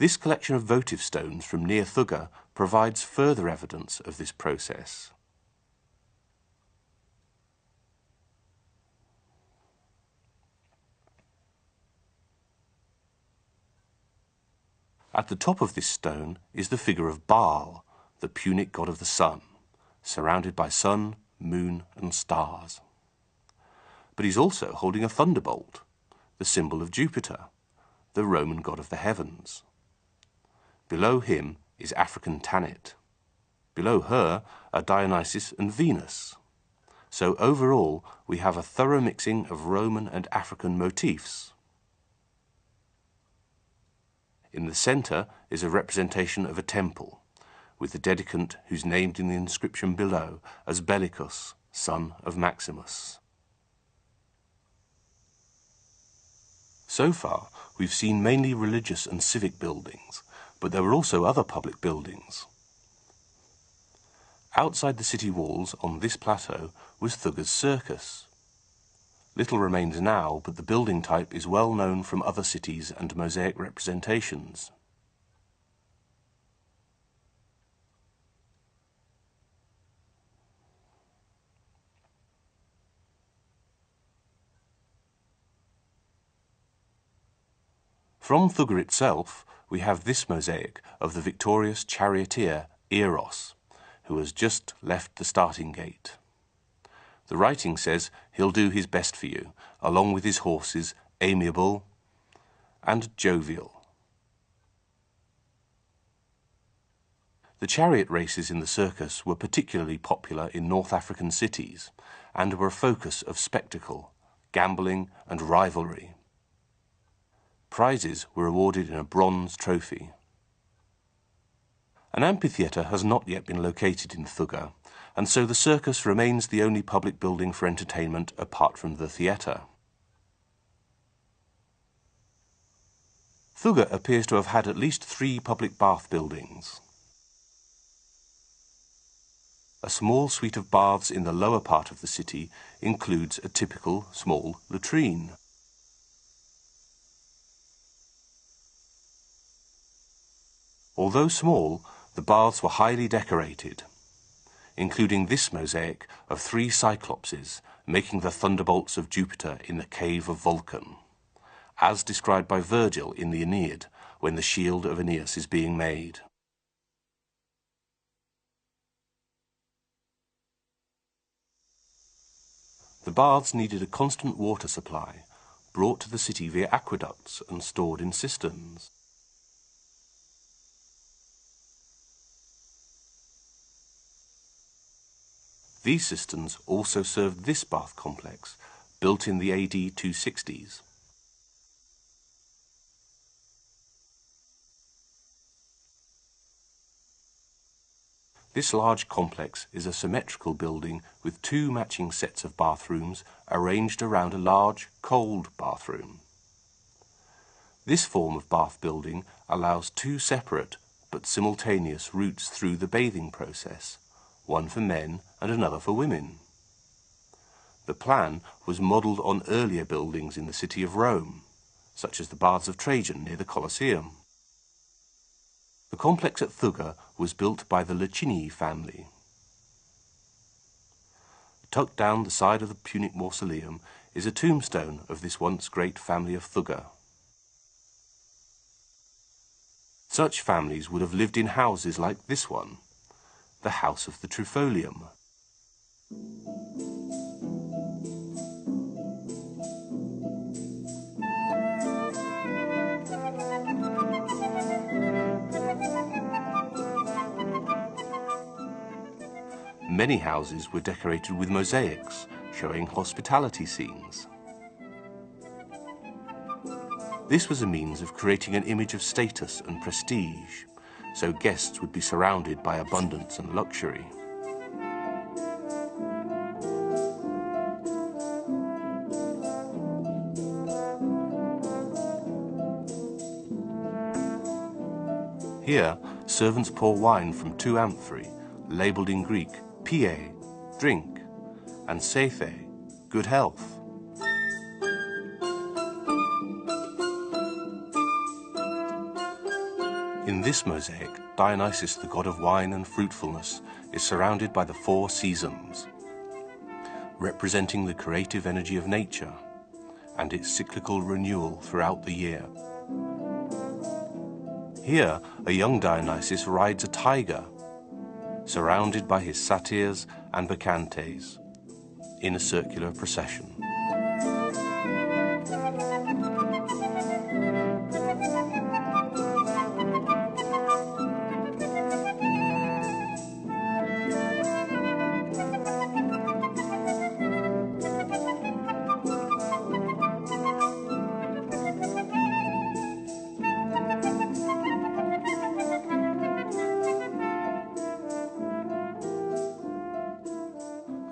This collection of votive stones from near Thugga provides further evidence of this process. At the top of this stone is the figure of Baal, the Punic god of the sun, surrounded by sun, moon and stars. But he's also holding a thunderbolt, the symbol of Jupiter, the Roman god of the heavens. Below him is African Tanit. Below her are Dionysus and Venus. So overall we have a thorough mixing of Roman and African motifs. In the centre is a representation of a temple, with the dedicant who's named in the inscription below as Bellicus, son of Maximus. So far, we've seen mainly religious and civic buildings, but there were also other public buildings. Outside the city walls on this plateau was Thugga's circus. Little remains now, but the building type is well known from other cities and mosaic representations. From Thugga itself, we have this mosaic of the victorious charioteer Eros, who has just left the starting gate. The writing says he'll do his best for you, along with his horses, amiable and jovial. The chariot races in the circus were particularly popular in North African cities and were a focus of spectacle, gambling and rivalry. Prizes were awarded in a bronze trophy. An amphitheater has not yet been located in Thugga, and so the circus remains the only public building for entertainment apart from the theatre. Thugga appears to have had at least 3 public bath buildings. A small suite of baths in the lower part of the city includes a typical small latrine. Although small, the baths were highly decorated, including this mosaic of 3 cyclopses making the thunderbolts of Jupiter in the cave of Vulcan, as described by Virgil in the Aeneid when the shield of Aeneas is being made. The baths needed a constant water supply, brought to the city via aqueducts and stored in cisterns. These cisterns also served this bath complex, built in the AD 260s. This large complex is a symmetrical building with 2 matching sets of bathrooms arranged around a large, cold bathroom. This form of bath building allows 2 separate but simultaneous routes through the bathing process, one for men and another for women. The plan was modelled on earlier buildings in the city of Rome, such as the Baths of Trajan near the Colosseum. The complex at Thugga was built by the Licini family. Tucked down the side of the Punic mausoleum is a tombstone of this once great family of Thugga. Such families would have lived in houses like this one, the house of the Folium. Many houses were decorated with mosaics showing hospitality scenes. This was a means of creating an image of status and prestige, so guests would be surrounded by abundance and luxury. Here, servants pour wine from 2 amphorae, labelled in Greek, Pie, drink, and Sethe, good health. In this mosaic, Dionysus, the god of wine and fruitfulness, is surrounded by the 4 seasons, representing the creative energy of nature and its cyclical renewal throughout the year. Here, a young Dionysus rides a tiger, surrounded by his satyrs and bacchantes, in a circular procession.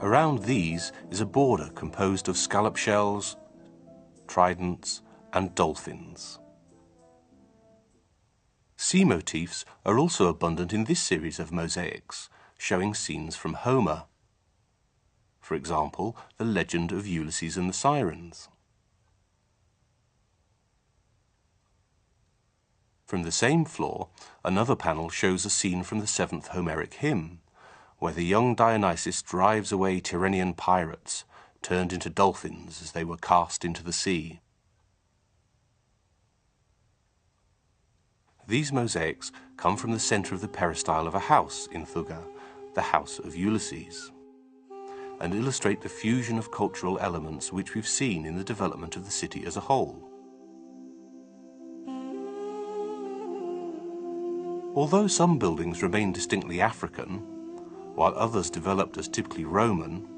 Around these is a border composed of scallop shells, tridents, and dolphins. Sea motifs are also abundant in this series of mosaics, showing scenes from Homer. For example, the legend of Ulysses and the Sirens. From the same floor, another panel shows a scene from the 7th Homeric hymn, where the young Dionysus drives away Tyrrhenian pirates, turned into dolphins as they were cast into the sea. These mosaics come from the centre of the peristyle of a house in Thugga, the house of Ulysses, and illustrate the fusion of cultural elements which we've seen in the development of the city as a whole. Although some buildings remain distinctly African, while others developed as typically Roman,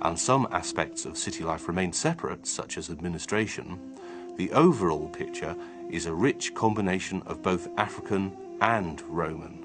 and some aspects of city life remain separate, such as administration, the overall picture is a rich combination of both African and Roman.